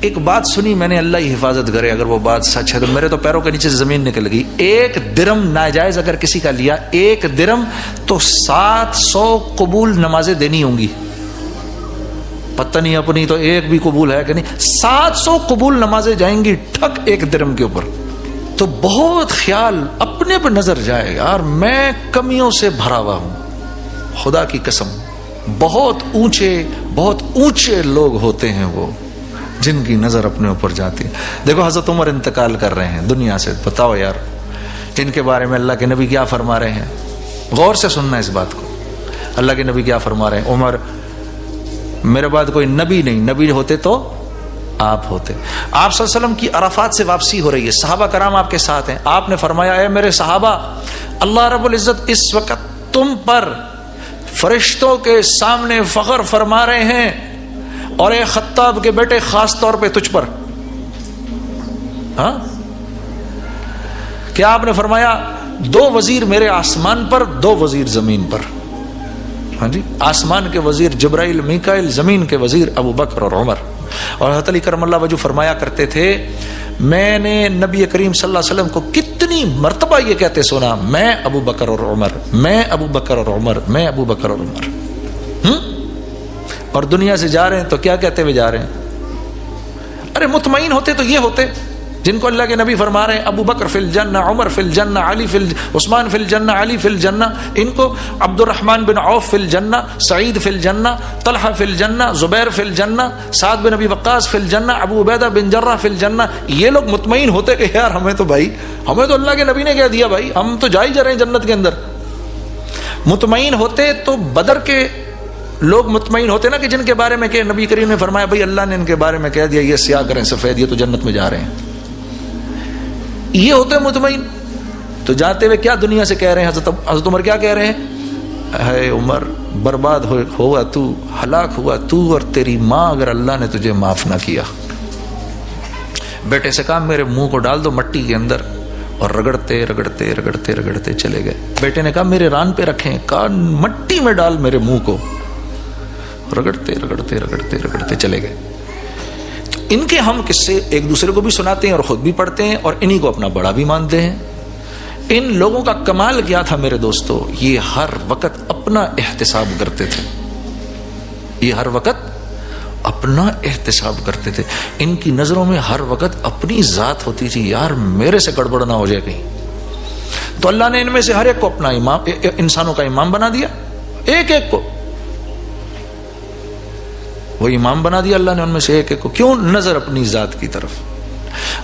ایک بات سنی میں نے, اللہ ہی حفاظت کرے اگر وہ بات سچ ہے تو میرے تو پیروں کے نیچے سے زمین نکل گئی. 1 درم ناجائز اگر کسی کا لیا, 1 درم تو 700 قبول نمازیں دینی ہوں گی. پتہ نہیں اپنی تو ایک بھی قبول ہے کہ نہیں, 700 قبول نمازیں جائیں گی ٹھک 1 درم کے اوپر. تو بہت خیال اپنے پر نظر جائے یار, میں کمیوں سے بھرا ہوا ہوں, خدا کی قسم. بہت اونچے لوگ ہوتے ہیں وہ جن کی نظر اپنے اوپر جاتی ہے. دیکھو حضرت عمر انتقال کر رہے ہیں دنیا سے, بتاؤ یار جن کے بارے میں اللہ کے نبی کیا فرما رہے ہیں. غور سے سننا اس بات کو, اللہ کے نبی کیا فرما رہے ہیں. عمر میرے بعد کوئی نبی نہیں, نبی ہوتے تو آپ ہوتے. آپ صلی اللہ علیہ وسلم کی عرفات سے واپسی ہو رہی ہے, صحابہ کرام آپ کے ساتھ ہیں. آپ نے فرمایا اے میرے صحابہ, اللہ رب العزت اس وقت تم پر فرشتوں کے سامنے فخر فرما رہے ہیں, اور اے خطاب کے بیٹے خاص طور پہ تجھ پر. ہاں کیا آپ نے فرمایا 2 وزیر میرے آسمان پر, 2 وزیر زمین پر. ہاں جی, آسمان کے وزیر جبرائیل میکائیل, زمین کے وزیر ابو بکر اور عمر. اور حضرت علی کرم اللہ وجہ فرمایا کرتے تھے, میں نے نبی کریم صلی اللہ علیہ وسلم کو کتنی مرتبہ یہ کہتے سنا, میں ابو بکر اور عمر, میں ابو بکر اور عمر, میں ابو بکر اور عمر. اور دنیا سے جا رہے ہیں تو کیا کہتے ہوئے جا رہے ہیں؟ ارے مطمئن ہوتے تو یہ ہوتے جن کو اللہ کے نبی فرما رہے ہیں ابو بکر فی الجنہ, عمر فی الجنہ, علی عثمان فی الجنہ, علی فی الجنہ. ان کو عبد الرحمن بن عوف فی الجنہ, سعید فی الجنہ, طلحہ فی الجنہ, زبیر فی الجنہ, سعد بن ابی وقاص فی الجنہ, ابو عبیدہ بن جرہ فی الجنہ. یہ لوگ مطمئن ہوتے کہ یار ہمیں تو اللہ کے نبی نے کہہ دیا بھائی, ہم تو جا ہی جا رہے ہیں جنت کے اندر. مطمئن ہوتے تو بدر کے لوگ مطمئن ہوتے نا, کہ جن کے بارے میں کہ نبی کریم نے فرمایا بھائی اللہ نے ان کے بارے میں کہہ دیا یہ سیاہ کریں سفید, یہ تو جنت میں جا رہے ہیں. یہ ہوتے مطمئن. تو جاتے ہوئے کیا دنیا سے کہہ رہے ہیں, حضرت عمر کیا کہہ رہے ہیں, اے عمر برباد ہوا تو, ہلاک ہوا تو اور تیری ماں اگر اللہ نے تجھے معاف نہ کیا. بیٹے سے کہا میرے منہ کو ڈال دو مٹی کے اندر, اور رگڑتے رگڑتے رگڑتے رگڑتے چلے گئے. بیٹے نے کہا میرے ران پہ رکھیں, کہا مٹی میں ڈال میرے منہ کو, رگڑتے رگڑتے رگڑتے رگڑتے چلے گئے. ان کے ہم قصے ایک دوسرے کو بھی سناتے ہیں اور خود بھی پڑھتے ہیں, اور انہی کو اپنا بڑا بھی مانتے ہیں. ان لوگوں کا کمال کیا تھا میرے دوستو, یہ ہر وقت اپنا احتساب کرتے تھے, یہ ہر وقت اپنا احتساب کرتے تھے. ان کی نظروں میں ہر وقت اپنی ذات ہوتی تھی, یار میرے سے گڑبڑ نہ ہو جائے کہیں. تو اللہ نے ان میں سے ہر ایک کو اپنا امام, انسانوں کا امام بنا دیا, ایک ایک کو وہ امام بنا دیا اللہ نے ان میں سے ایک ایک کو. کیوں؟ نظر اپنی ذات کی طرف.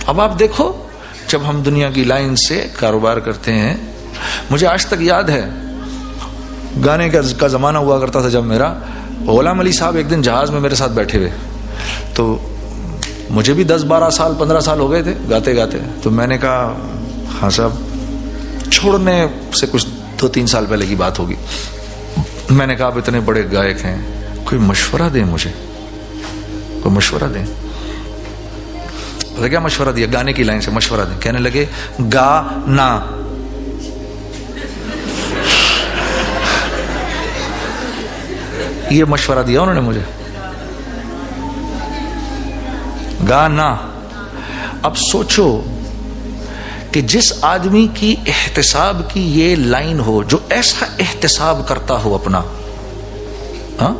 اب آپ دیکھو جب ہم دنیا کی لائن سے کاروبار کرتے ہیں, مجھے آج تک یاد ہے گانے کا زمانہ ہوا کرتا تھا جب میرا, غلام علی صاحب ایک دن جہاز میں میرے ساتھ بیٹھے ہوئے, تو مجھے بھی 10-12 سال 15 سال ہو گئے تھے گاتے گاتے. تو میں نے کہا ہاں صاحب, چھوڑنے سے کچھ 2-3 سال پہلے کی بات ہوگی. میں نے کہا آپ اتنے بڑے گائک ہیں, کوئی مشورہ دیں مجھے, کوئی مشورہ دیں. کیا مشورہ دیا؟ گانے کی لائن سے مشورہ دیں. کہنے لگے گانا. یہ مشورہ دیا انہوں نے مجھے, گانا. اب سوچو کہ جس آدمی کی احتساب کی یہ لائن ہو, جو ایسا احتساب کرتا ہو اپنا, ہاں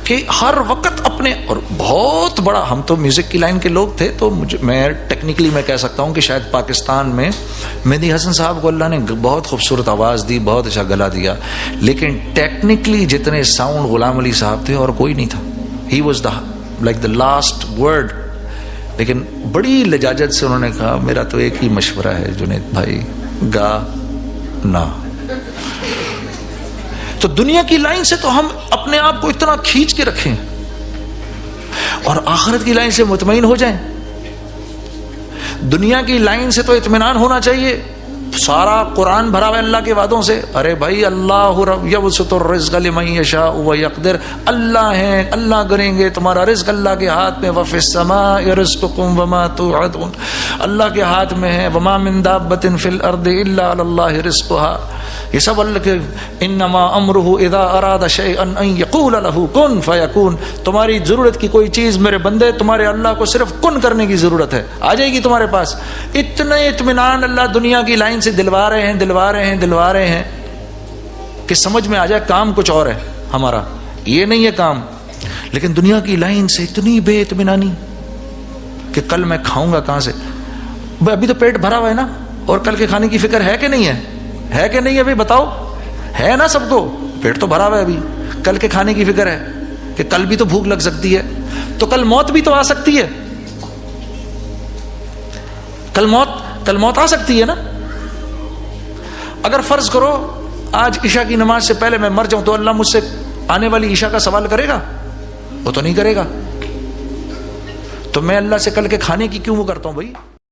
کہ ہر وقت اپنے, اور بہت بڑا, ہم تو میوزک کی لائن کے لوگ تھے, تو میں ٹیکنیکلی میں کہہ سکتا ہوں کہ شاید پاکستان میں مہدی حسن صاحب کو اللہ نے بہت خوبصورت آواز دی, بہت اچھا گلا دیا, لیکن ٹیکنیکلی جتنے ساؤنڈ غلام علی صاحب تھے اور کوئی نہیں تھا. He was the like the last word. لیکن بڑی لجاجت سے انہوں نے کہا میرا تو ایک ہی مشورہ ہے جنید بھائی, گا نا. تو دنیا کی لائن سے تو ہم اپنے آپ کو اتنا کھینچ کے رکھیں, اور آخرت کی لائن سے مطمئن ہو جائیں. دنیا کی لائن سے تو اطمینان ہونا چاہیے. سارا قرآن بھرا ہوا ہے اللہ کے وعدوں سے. ارے بھائی اللہ یبسط الرزق لمن یشاء ویقدر, اللہ ہیں, اللہ کریں گے, تمہارا رزق اللہ کے ہاتھ میں. وفی السماء رزقکم وما توعدون, اللہ کے ہاتھ میں ہے. وما من دابۃ فی الارض الا علی اللہ رزقها. یہ سب اللہ کے انما امرہ اذا اراد شیئا ان یقول له کن فیکون. تمہاری ضرورت کی کوئی چیز میرے بندے تمہارے اللہ کو صرف کن کرنے کی ضرورت ہے, آ جائے گی تمہارے پاس. اتنے اطمینان اللہ دنیا کی لائن سے دلوا رہے ہیں کہ سمجھ میں آ جائے کام کچھ اور ہے ہمارا, یہ نہیں ہے کام. لیکن دنیا کی لائن سے اتنی بے اطمینانی کہ کل میں کھاؤں گا کہاں سے. ابھی تو پیٹ بھرا ہوا ہے نا, اور کل کے کھانے کی فکر ہے کہ نہیں ہے, ہے کہ نہیں ہے بھائی بتاؤ, ہے نا سب کو, پیٹ تو بھرا ہوا ہے, ابھی کل کے کھانے کی فکر ہے کہ کل بھی تو بھوک لگ سکتی ہے, تو کل موت بھی تو آ سکتی ہے, کل موت آ سکتی ہے نا. اگر فرض کرو آج عشاء کی نماز سے پہلے میں مر جاؤں تو اللہ مجھ سے آنے والی عشاء کا سوال کرے گا؟ وہ تو نہیں کرے گا. تو میں اللہ سے کل کے کھانے کی کیوں وہ کرتا ہوں بھائی؟